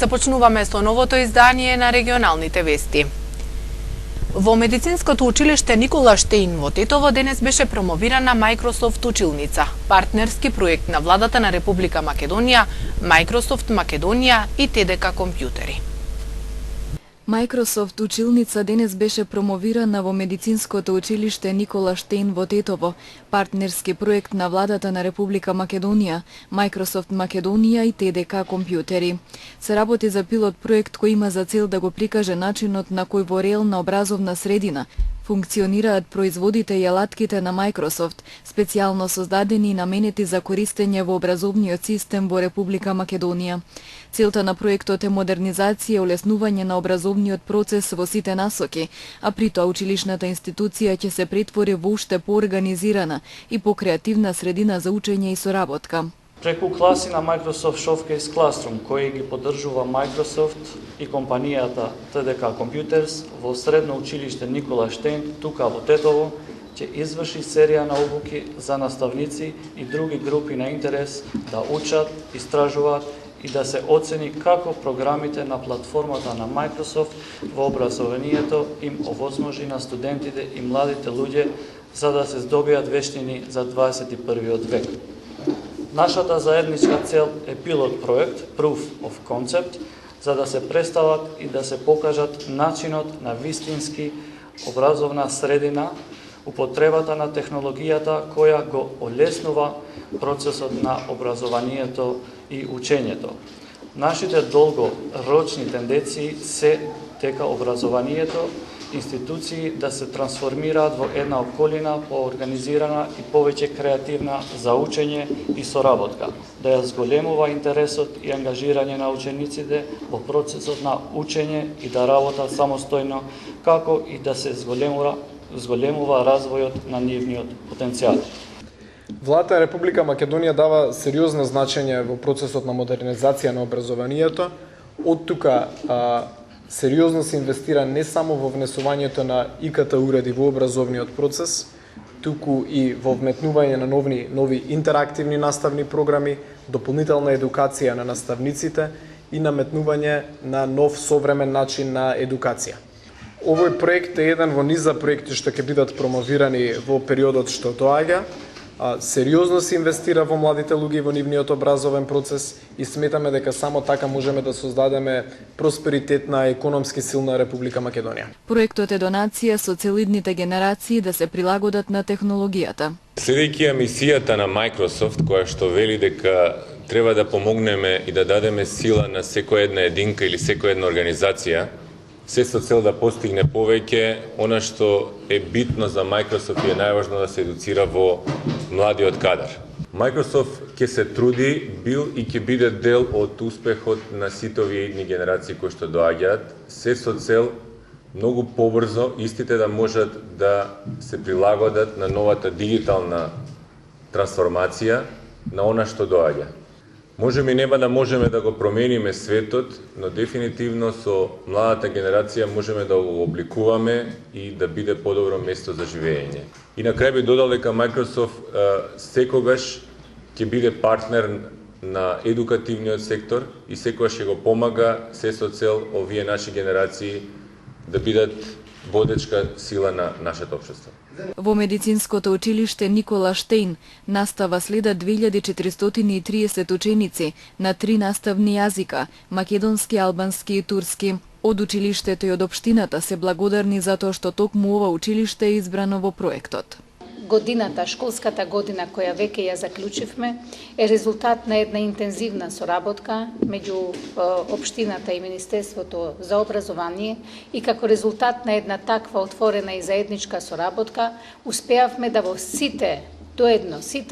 Започнуваме со новото издание на регионалните вести. Во медицинското училиште Никола Штеин во Тетово денес беше промовирана Microsoft училница, партнерски проект на владата на Република Македонија, Microsoft Македонија и ТДК Компјутери. Microsoft училница денес беше промовирана во медицинското училиште Никола Штеин во Тетово, партнерски проект на владата на Република Македонија, Microsoft Македонија и ТДК Компјутери. Се работи за пилот проект кој има за цел да го прикаже начинот на кој во реална образовна средина функционираат производите и алатките на Microsoft, специјално создадени и наменети за користење во образовниот систем во Република Македонија. Целта на проектот е модернизација и улеснување на образовниот процес во сите насоки, а при тоа училишната институција ќе се претвори во уште поорганизирана и покреативна средина за учење и соработка. Преку класи на Microsoft Showcase Classroom, кои ги поддржува Microsoft и компанијата ТДК Computers во средно училиште Никола Штеин, тука во Тетово, ќе изврши серија на обуки за наставници и други групи на интерес да учат, истражуваат и да се оцени како програмите на платформата на Microsoft во образованието им овозможи на студентите и младите луѓе за да се здобијат вештини за 21. век. Нашата заедничка цел е пилот проект Proof of Concept, за да се представат и да се покажат начинот на вистински образовна средина, употребата на технологијата која го олеснува процесот на образованието и учењето. Нашите долгорочни тенденции се дека образованието институции да се трансформираат во една околина поорганизирана и повеќе креативна за учење и соработка, да ја зголемува интересот и ангажирање на учениците во процесот на учење и да работат самостојно, како и да се зголемува развојот на нивниот потенцијал. Владата на Република Македонија дава сериозно значење во процесот на модернизација на образованието. Од тука сериозно се инвестира не само во внесувањето на ИКТ уреди во образовниот процес, туку и во вметнување на нови интерактивни наставни програми, дополнителна едукација на наставниците и наметнување на нов современ начин на едукација. Овој проект е еден во низа проекти што ќе бидат промовирани во периодот што доаѓа. Сериозно се инвестира во младите луѓе во нивниот образовен процес и сметаме дека само така можеме да создадеме просперитетна економски силна Република Македонија. Проектот е донација со цел идните генерации да се прилагодат на технологијата. Следејќи мисијата на Microsoft, која што вели дека треба да помогнеме и да дадеме сила на секоја една единка или секоја една организација, се со цел да постигне повеќе, она што е битно за Microsoft и е најважно да се едуцира во младиот кадар. Microsoft ќе се труди, бил и ќе биде дел од успехот на сите овие идни генерации кои што доаѓаат, се со цел многу побрзо истите да можат да се прилагодат на новата дигитална трансформација на она што доаѓа. Можеме и нема да можеме да го промениме светот, но дефинитивно со младата генерација можеме да го обликуваме и да биде подобро место за живење. И на крај би додал дека Microsoft секогаш ќе биде партнер на едукативниот сектор и секогаш ќе го помага се со цел овие наши генерации да бидат водечка сила на нашето општество. Во медицинското училиште Никола Штеин настава следат 2430 ученици на 3 наставни јазика – македонски, албански и турски. Од училиштето и од општината се благодарни за тоа што токму ова училиште е избрано во проектот. Годината, школската година која веќе ја заклучивме, е резултат на една интензивна соработка меѓу општината и Министерството за образование и како резултат на една таква отворена и заедничка соработка успеавме да во сите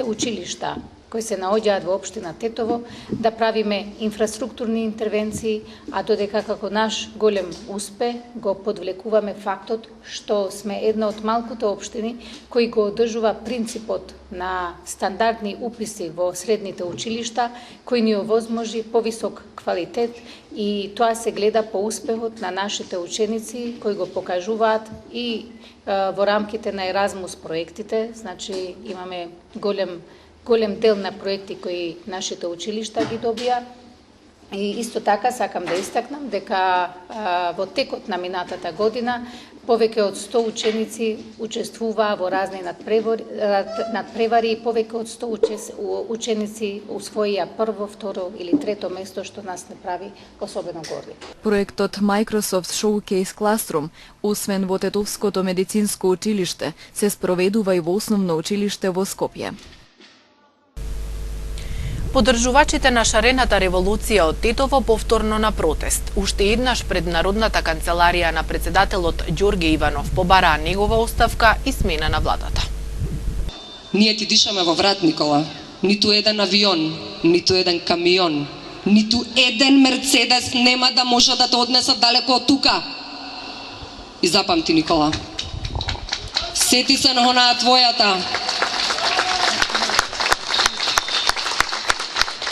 училишта кои се наоѓаат во општина Тетово, да правиме инфраструктурни интервенции, а додека како наш голем успех го подвлекуваме фактот што сме една од малкуте општини кои го одржува принципот на стандардни уписи во средните училишта, кои ни овозможи повисок квалитет и тоа се гледа по успехот на нашите ученици кои го покажуваат и во рамките на Еразмус проектите, значи имаме голем дел на проекти кои нашите училишта ги добија И исто така сакам да истакнам дека во текот на минатата година повеќе од 100 ученици учествуваа во разни надпревари и повеќе од 100 ученици усвоија прво, второ или трето место, што нас не прави особено горди. Проектот Microsoft Showcase Classroom, освен во Тетовското медицинско училиште, се спроведува и во основно училиште во Скопје. Поддржувачите на шарената револуција од Тетово повторно на протест. Уште еднаш пред Народната канцеларија на председателот Ѓорѓе Иванов побараа негова оставка и смена на владата. Ние ти дишаме во врат, Никола. Ниту еден авион, ниту еден камион, ниту еден Мерцедес нема да може да те однесат далеко од тука. И запамти, Никола. Сети се на онаа твојата.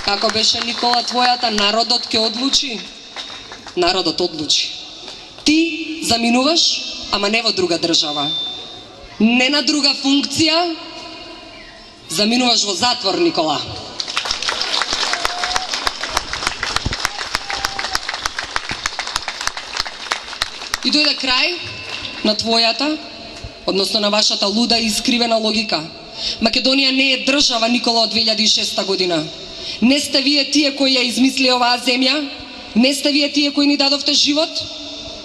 Како беше, Никола, твојата? Народот ќе одлучи. Народот одлучи. Ти заминуваш, ама не во друга држава. Не на друга функција. Заминуваш во затвор, Никола. И дојде крај на твојата, односно на вашата луда и искривена логика. Македонија не е држава, Никола, од 2006 година. Не сте вие тие кои ја измисли оваа земја, не сте вие тие кои ни дадовте живот,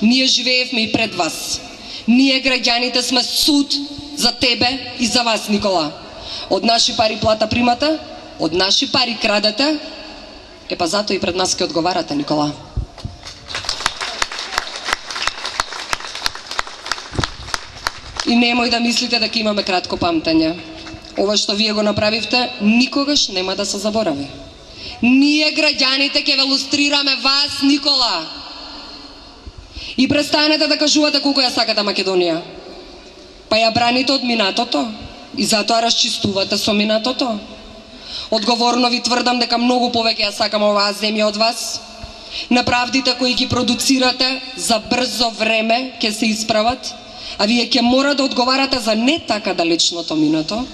ние живеевме и пред вас. Ние граѓаните сме суд за тебе и за вас, Никола. Од наши пари плата примата, од наши пари крадете, па затоа и пред нас ќе одговарате, Никола. И немој да мислите дека имаме кратко памтење. Ова што вие го направивте, никогаш нема да се заборави. Ние, граѓаните, ќе ве лустрираме вас, Никола. И престанете да кажувате колку ја сакате Македонија. Па ја браните од минатото и затоа расчистувате со минатото. Одговорно ви тврдам дека многу повеќе ја сакам оваа земја од вас. Неправдите кои ги продуцирате за брзо време ќе се исправат, а вие ќе мора да одговарате за не така далечното минато,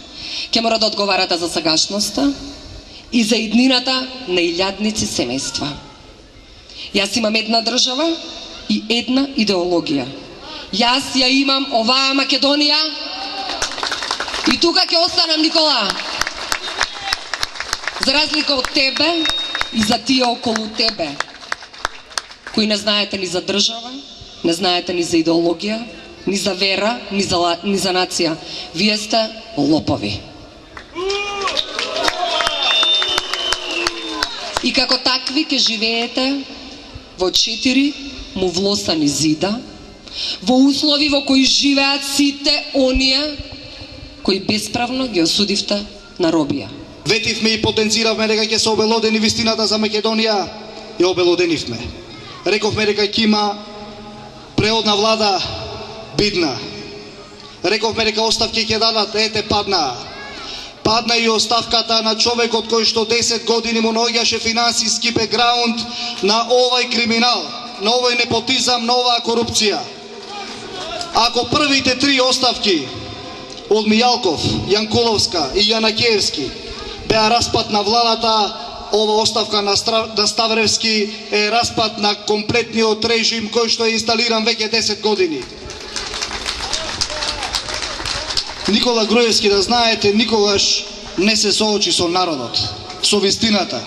ќе мора да одговарате за сегашноста и за иднината на илјадници семејства. Јас имам една држава и една идеологија. Јас ја имам оваа Македонија и тука ќе останам, Никола. За разлика од тебе и за тие околу тебе, кои не знаете ни за држава, не знаете ни за идеологија, ни за вера, ни за нација. Вие сте лопови. И како такви ќе живеете во 4 мувлосани зида, во услови во кои живеат сите оние кои бесправно ги осудивте на робија. Ветивме и потенциравме дека ќе се обелодени вистината за Македонија и обелоденивме. Рековме дека ќе има преодна влада бидна. Рековме дека оставки ќе дадат, ете падна. Падна и оставката на човекот кој што 10 години му наоѓаше финансиски бекграунд на овај криминал, на овој непотизам, на оваа корупција. Ако првите 3 оставки од Мијалков, Јанкуловска и Јанакиевски беа распад на владата, ова оставка на Ставревски е распад на комплетниот режим кој што е инсталиран веќе 10 години. Никола Груевски, да знаете, никогаш не се соочи со народот, со вистината.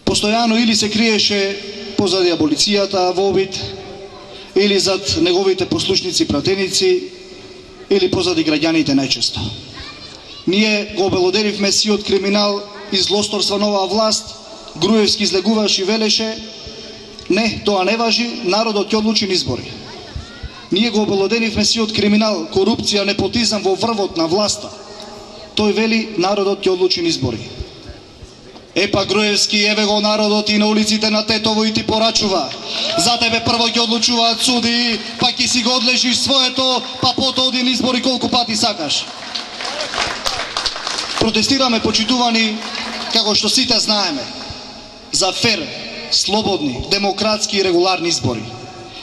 Постојано или се криеше позади аболицијата во обид, или зад неговите послушници, пратеници, или позади граѓаните најчесто. Ние го обелоденивме сиот криминал и злосторства на оваа власт. Груевски излегуваше и велеше: не, тоа не важи, народот ќе одлучи на избори. Ние го обелоденивме сиот криминал, корупција, непотизам во врвот на власта. Тој вели: народот ќе одлучи на избори. Епа, Груевски, еве го народот и на улиците на Тетово и ти порачува. За тебе прво ќе одлучуваат суди, па ќе си го одлежиш своето, па потоа оди на избори колку пати сакаш. Протестираме, почитувани, како што сите знаеме, за фер, слободни, демократски и регуларни избори.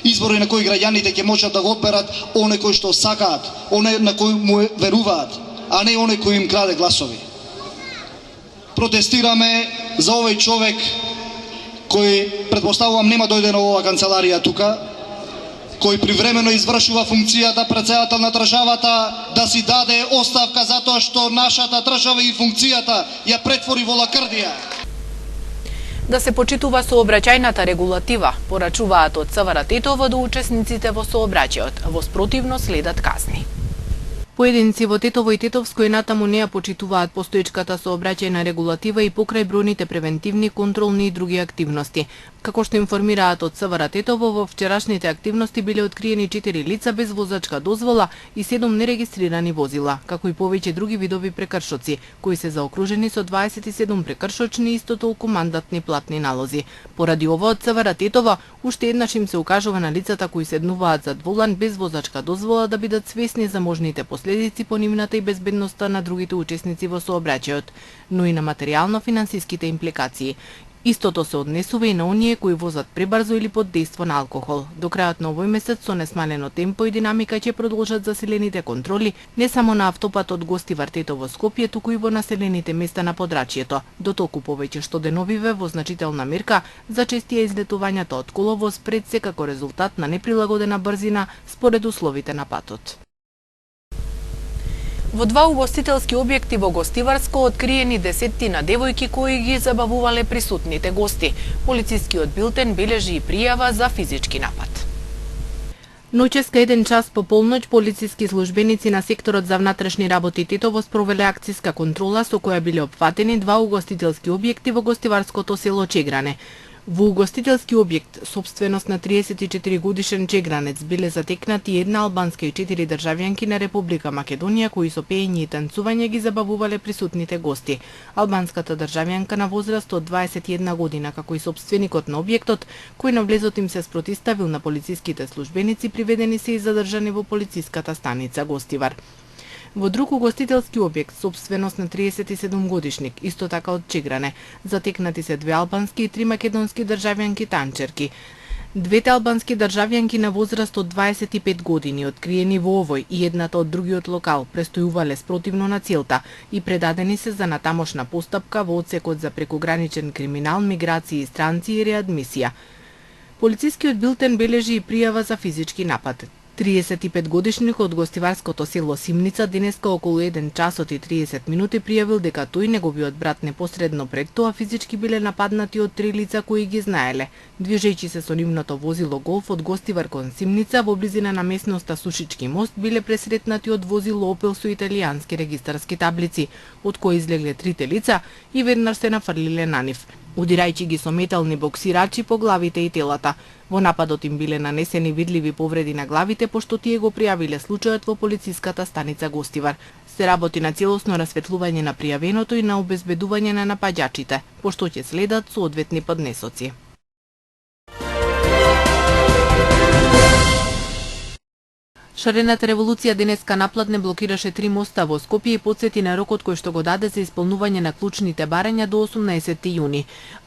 Избори на кои граѓаните ќе можат да го одберат оне кои што сакаат, оне на кои му веруваат, а не оне кои им краде гласови. Протестираме за овој човек кој претпоставувам нема дојде на оваа канцеларија тука, кој привремено извршува функцијата претседател на државата, да си даде оставка затоа што нашата држава и функцијата ја претвори во лакрдија. Да се почитува сообраќајната регулатива, порачуваат од ЦВР Тетово до учесниците во сообраќајот, во спротивно следат казни. Поединци во Тетово и Тетовско и натаму не ја почитуваат постоечката сообраќајна регулатива и покрај бројните превентивни, контролни и други активности. Како што информираат од ЦВР Тетово, во вчерашните активности биле откриени 4 лица без возачка дозвола и 7 нерегистрирани возила, како и повеќе други видови прекршоци, кои се заокружени со 27 прекршочни и исто толку мандатни платни налози. Поради ова од ЦВР Тетово, уште еднаш им се укажува на лицата кои седнуваат зад волан без возачка дозвола да бидат свесни за можните последици по нивната и безбедноста на другите учесници во сообраќајот, но и на материјално-финансиските импликации. Истото се однесува и на оние кои возат пребрзо или под дејство на алкохол. До крајот на овој месец со несмалено темпо и динамика ќе продолжат засилените контроли не само на автопатот Гостивар Тетово Скопје, туку и во населените места на подрачјето. Дотолку повеќе што деновиве во значителна мерка за честија излетувањата од коловоз пред се како резултат на неприлагодена брзина според условите на патот. Во 2 угостителски објекти во Гостиварско откриени десеттина девојки кои ги забавувале присутните гости. Полицискиот билтен бележи и пријава за физички напад. Ноќеска 1 час по полноќ полициски службеници на секторот за внатрешни работи Тетово спровеле акциска контрола со која биле опфатени 2 угостителски објекти во Гостиварското село Чегране. Во угостителски објект, собственост на 34 годишен чегранец, биле затекнати 1 албанска и 4 државјанки на Република Македонија кои со пеење и танцување ги забавувале присутните гости. Албанската државјанка на возраст од 21 година, како и собственикот на објектот, кој на влезот им се спротиставил на полициските службеници, приведени се и задржани во полициската станица Гостивар. Во друг угостителски објект, собственост на 37 годишник, исто така од Чегране, затекнати се 2 албански и 3 македонски државјанки танчерки. Двете албански државјанки на возраст од 25 години, откриени во овој и едната од другиот локал, престојувале спротивно на целта и предадени се за натамошна постапка во одсекот за прекограничен криминал, миграција и странци и реадмисија. Полицискиот билтен бележи и пријава за физички напад. 35 годишник од гостиварското село Симница денеска околу 1 часот и 30 минути пријавил дека тој и неговиот брат непосредно пред тоа физички биле нападнати од 3 лица кои ги знаеле. Движејќи се со нивното возило Голф од Гостивар кон Симница во близина на местноста Сушички мост биле пресретнати од возило Опел со италијански регистарски таблици, од кои излегле 3 лица и веднаш се нафрлиле на нив, удирајќи ги со метални боксирачи по главите и телата. Во нападот им биле нанесени видливи повреди на главите, пошто тие го пријавиле случајот во полициската станица Гостивар. Се работи на целосно расветлување на пријавеното и на обезбедување на напаѓачите, пошто ќе следат соодветни поднесоци. Шарената револуција денеска напладне блокираше 3 моста во Скопје и потсети на рокот кој што го даде за исполнување на клучните барања до 18 јуни.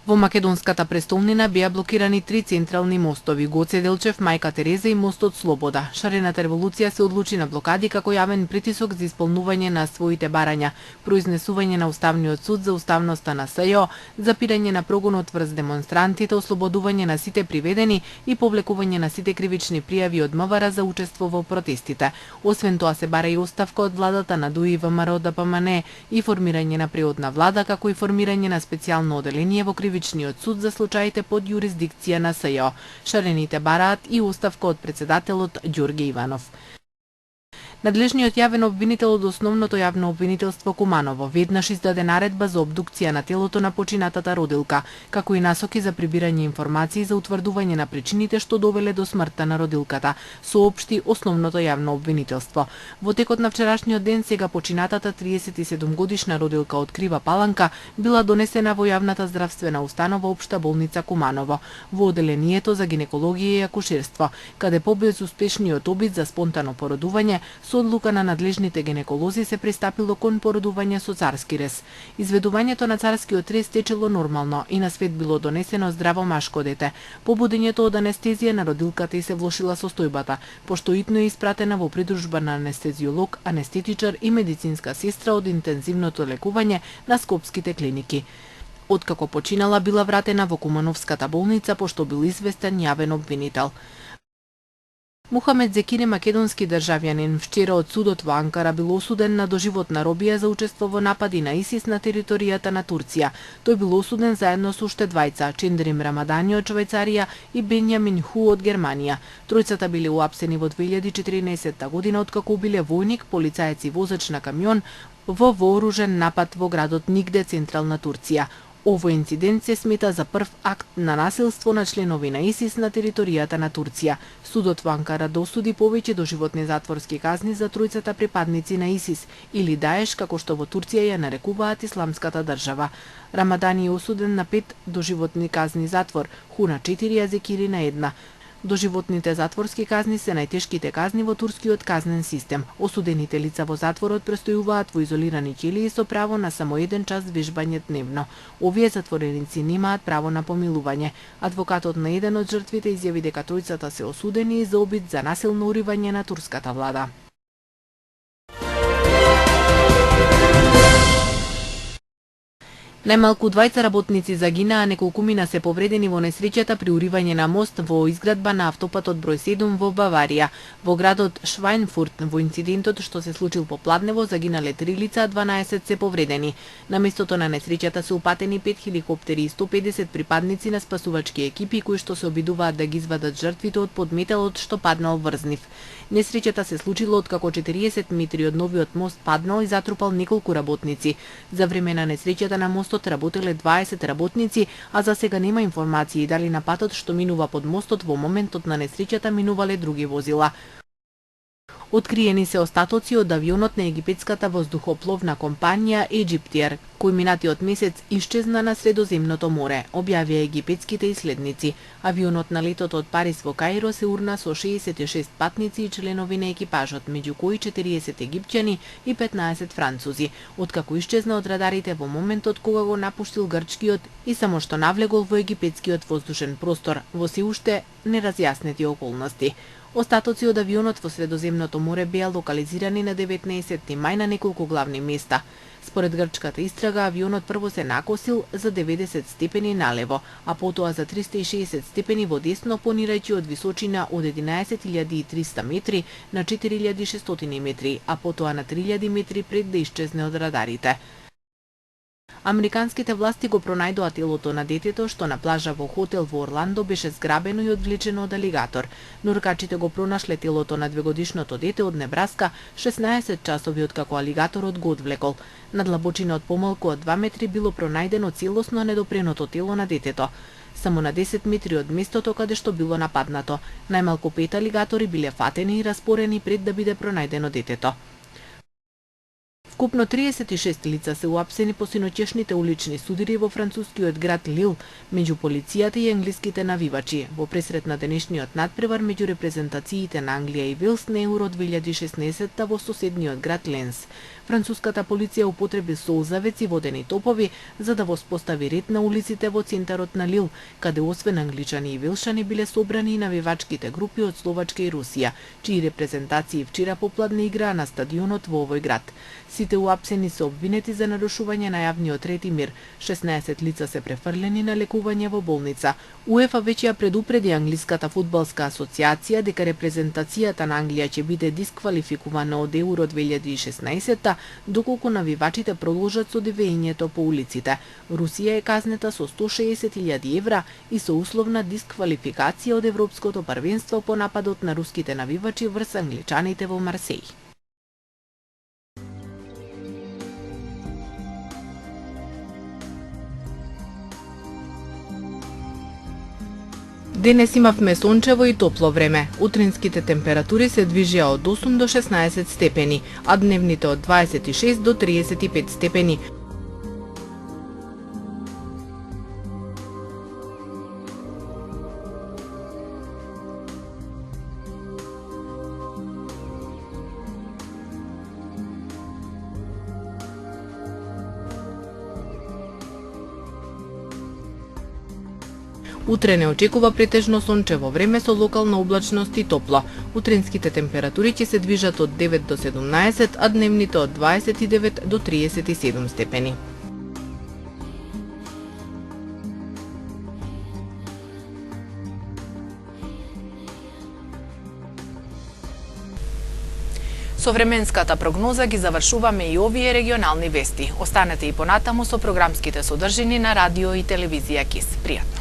Во македонската престолнина беа блокирани 3 централни мостови: Гоце Делчев, Мајка Тереза и мостот Слобода. Шарената револуција се одлучи на блокади како јавен притисок за исполнување на своите барања, произнесување на Уставниот суд за уставноста на СЈО, запирање на прогонот врз демонстрантите, ослободување на сите приведени и повлекување на сите кривични пријави од МВР за учество во протестите. Освен тоа се бара и оставка од владата на ДУИ ВМРО ДПМН и формирање на преодна влада, како и формирање на специјално оделение во Кривичниот суд за случаите под јурисдикција на СЈО. Шарените бараат и оставка од председателот Ѓорѓе Иванов. Надлежниот јавен обвинител од Основното јавно обвинителство Куманово веднаш издаде наредба за обдукција на телото на починатата родилка, како и насоки за прибирање информации за утврдување на причините што довеле до смртта на родилката, соопшти Основното јавно обвинителство. Во текот на вчерашниот ден сега починатата 37 годишна родилка од Крива Паланка била донесена во јавната здравствена установа Општа болница Куманово, во оделението за гинекологија и акушерство, каде по безуспешниот обид за спонтано породување со одлука на надлежните гинеколози се пристапило кон породување со царски рез. Изведувањето на царскиот рез течело нормално и на свет било донесено здраво машко дете. По будењето од анестезија на родилката и се влошила состојбата, пошто итно е испратена во придружба на анестезиолог, анестетичар и медицинска сестра од интензивното лекување на скопските клиники. Откако починала, била вратена во Кумановската болница пошто бил известен јавен обвинител. Мухамед Зекири, македонски државјанин, вчера од судот во Анкара бил осуден на доживотна робија за учество во напади на ИСИС на територијата на Турција. Тој бил осуден заедно со уште двајца, Чиндрим Рамадани од Швајцарија и Бенјамин Ху од Германија. Тројцата биле уапсени во 2014 година откако убиле војник, полицаец и возач на камион во вооружен напад во градот Нигде, централна Турција. Овој инцидент се смета за прв акт на насилство на членови на ИСИС на територијата на Турција. Судот во Анкара досуди повеќе доживотни затворски казни за тројцата припадници на ИСИС или Даеш, како што во Турција ја нарекуваат Исламската држава. Рамадани е осуден на 5 доживотни казни затвор, Ху на 4, а Зекири на 1. Доживотните затворски казни се најтешките казни во турскиот казнен систем. Осудените лица во затворот престојуваат во изолирани ќелии со право на само 1 час вежбање дневно. Овие затвореници немаат право на помилување. Адвокатот на еден од жртвите изјави дека тројцата се осудени за обид за насилно уривање на турската влада. Најмалку 20 работници загинаа, неколкумина се повредени во несреќата при уривање на мост во изградба на автопатот број 7 во Баварија. Во градот Швајнфурт во инцидентот што се случил попладнево загинале 3 лица, а 12 се повредени. На местото на несреќата се упатени 5 хеликоптери и 150 припадници на спасувачки екипи кои што се обидуваат да ги извадат жртвите од подметалот што паднал врз нив. Несреќата се случила откако 40 метри од новиот мост паднал и затрупал неколку работници. За време на несреќата на мостот работеле 20 работници, а за сега нема информации дали на патот што минува под мостот во моментот на несреќата минувале други возила. Откриени се остатоци од авионот на египетската воздухопловна компанија Egyptier, кој минатиот месец исчезна на Средоземното море, објавија египетските иследници. Авионот на летот од Париз во Каиро се урна со 66 патници и членови на екипажот, меѓу кои 40 египќани и 15 французи, откако исчезна од радарите во моментот кога го напуштил грчкиот и само што навлегол во египетскиот воздушен простор во се уште неразјаснети околности. Остатоци од авионот во Средоземното море беа локализирани на 19 мај на неколку главни места. Според грчката истрага, авионот прво се накосил за 90 степени налево, а потоа за 360 степени во десно, понирајќи од височина од 11.300 метри на 4.600 метри, а потоа на 3.000 метри пред да исчезне од радарите. Американските власти го пронајдоа телото на детето што на плажа во хотел во Орландо беше зграбено и одвлечено од алигатор. Норкачите го пронашле телото на 2-годишното дете од Небраска 16 часови откако алигаторот го одвлекол. На длабочина од помалку од 2 метри било пронајдено целосно недопреното тело на детето. Само на 10 метри од местото каде што било нападнато. Најмалку 5 алигатори биле фатени и распорени пред да биде пронајдено детето. Вкупно 36 лица се уапсени по синоќешните улични судири во францускиот град Лил меѓу полицијата и англиските навивачи во пресрет на денешниот надпревар меѓу репрезентациите на Англија и Велс на Еуро 2016 во соседниот град Ленс. Француската полиција употреби солзавеци, водени топови за да воспостави ред на улиците во центарот на Лил, каде освен англичани и велшани биле собрани и навивачките групи од Словачка и Русија, чии репрезентации вчера попладне играа на стадионот во овој град. Сите уапсени се обвинети за нарушување на јавниот ред и мир. 16 лица се префрлени на лекување во болница. УЕФА веќе ја предупреди англиската фудбалска асоциација дека репрезентацијата на Англија ќе биде дисквалификувана од Еуро 2016 доколку навивачите продолжат со дивењето по улиците. Русија е казнета со 160.000 евра и со условна дисквалификација од Европското првенство по нападот на руските навивачи врз англичаните во Марсеј. Денес имавме сончево и топло време. Утринските температури се движеа од 8 до 16 степени, а дневните од 26 до 35 степени. Утре не очекува претежно сончево време со локална облачност и топло. Утринските температури ќе се движат од 9 до 17, а дневните од 29 до 37 степени. Со временската прогноза ги завршуваме и овие регионални вести. Останете и понатаму со програмските содржини на радио и телевизија КИС. Пријатно!